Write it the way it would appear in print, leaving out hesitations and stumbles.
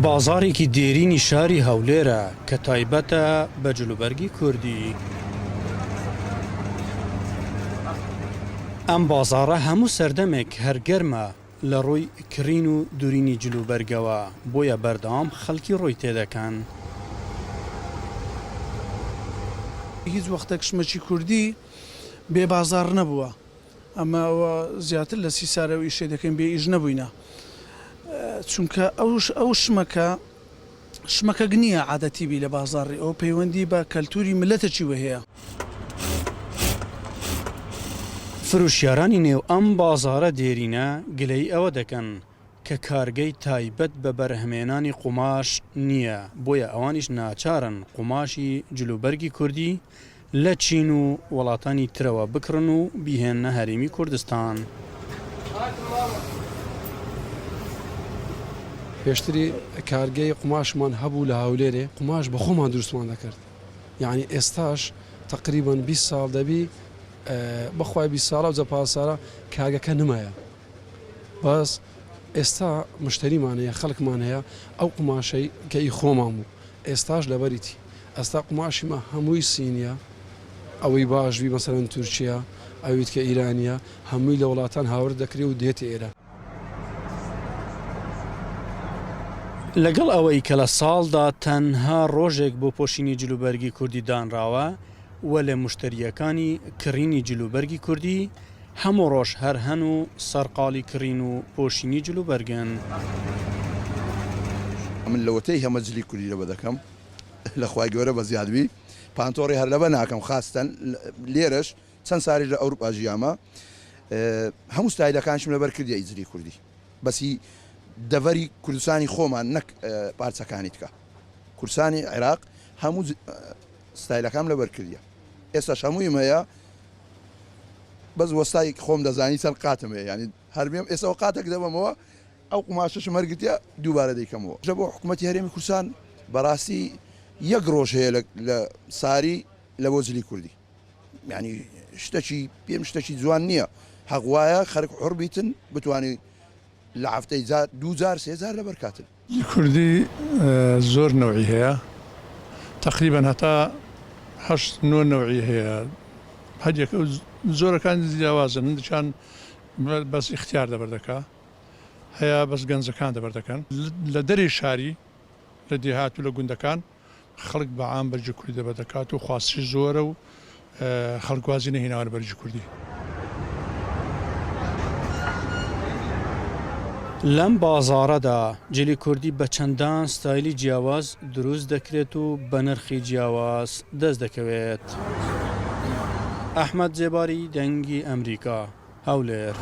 بازارێکی دێرینی شاری هەولێرە کە تایبەتە بە جلوبەرگی کوردی. ئەم بازارە هەموو سەردەمێک هەرگەرمە لە ڕووی کرین و دوورینی جلوبەرگەوە، بۆیە بەردەوام خەڵکی ڕۆی تێدەکەن. هیچ وەختێک شمەکی کوردی بێ بازار نەبووە، ئەمە زیاتر لە 30 ساڵەوەی ئیشێ دەکەین بێ ئیش نەبووینە، چونکە ئەو شمەکە گنیە عادەتی بی لە بازاڕی، ئەو پەیوەندی بە کەلتوری ملەتەکی وە هەیە. فروشیارانی نێو ئەم بازارە دێرینە گلەی ئەوە دەکەن کە کارگەی تایبەت بە بەرهەمێنانی قوماش نییە، بۆیە ئەوانیش ناچارن قوماشی جلوبەرگی کوردی لە چین و وڵاتانی ترەوە بکڕن و بیهێنە هەرێمی کوردستان. پێشتری کارگەی قوماشمان هەبوو لە هەولێرێ، قوماش بە خۆمان دروستمان دەکرد، یعنی ئێستاش تقریبان 20 ساڵ دەبی بەخوای 20 ساڵە و جەپاسارە کارگەکە نمایە، بەس ئێستا مشتریمان هەیە، خەڵکمان هەیە، ئەو قوماشەی کە ئی خۆمان بوو ئێستاش لەبەریتی ئەستا قوماشیمە هەمووی سینیە، ئەوەی باشوی مەسەرەن تورکیا، ئەویت کە ئیرانیە، هەمووی لە وڵاتان هاور دەکرێت و دێتە ئێرە. لەگەڵ ئەوەی کە لە ساڵدا تەنها ڕۆژێک بۆ پۆشینی جلوبەرگی کوردی دانراوە و لە مشتریەکانی کڕینی جلوبەرگی کوردی هەموو ڕۆژ هەر هەن و سەرقاڵی کڕین و پۆشینی جلوبەرگن. من لەوەتەی هەمەجلی کوردی لەوە دەکەم لە خوای گەورە بە زیادبی پانتۆڕی هەر لەبە ناکەم، خاستەن لێرەش چەند ساری لە ئەوروپا ژیامە هەموو ستایلەکانشم لەبەر کردی ئیجلی کوردی، بەسی دەڤەری کوردستانی خۆمان نەک پارچەکانی تکە، کوردستانی عێراق هەموو ستایلەکان لەبەر کردیە، ئێستاش هەموویم هەیە، بەس وەستای خۆم دەزانی چەند قاتم هەیە، ینی هەرمێم ئێستا قاتێک دەبمەوە ئەو قوماشەشم هەرگرتیا دووبارە دەیکەمەوە. ژە بۆ حکوومەتی هەرێمی کوردستان بەڕاستی یەک ڕۆژ هەیە لە ساری لە بۆ جلی کوردی، ینی شتێکی پێم شتێکی جوان نییە، هەغوایە خەرک حڕ بیتن بتوانانی لە هەفتەی 2000 3000 لەبەر کاتن. کوردی زۆر نەوعی هەیە، تقریبا هەتا 8 نەوعی هەیە، هەدیەکە زۆرەکان جیاوازن، دچان بەس اختیار دەبەردەکە، هەیە بەس گەنجەکان دەبەردەکەن لە دەری شاری لە دێهات و لە گوندەکان خەڵک بەعام بەرجی کوردی دەبەردەکات و خواستی زۆرە و خەڵکوازی نەهێناوە بەرجی کوردی. لەم بازارەدا جلی کوردی بە چەندان ستایلی جیاواز دروست دەکرێت و بە نرخی جیاواز دەست دەکەوێت. ئەحمەد جێباری، دەنگی ئەمریکا، هەولێر.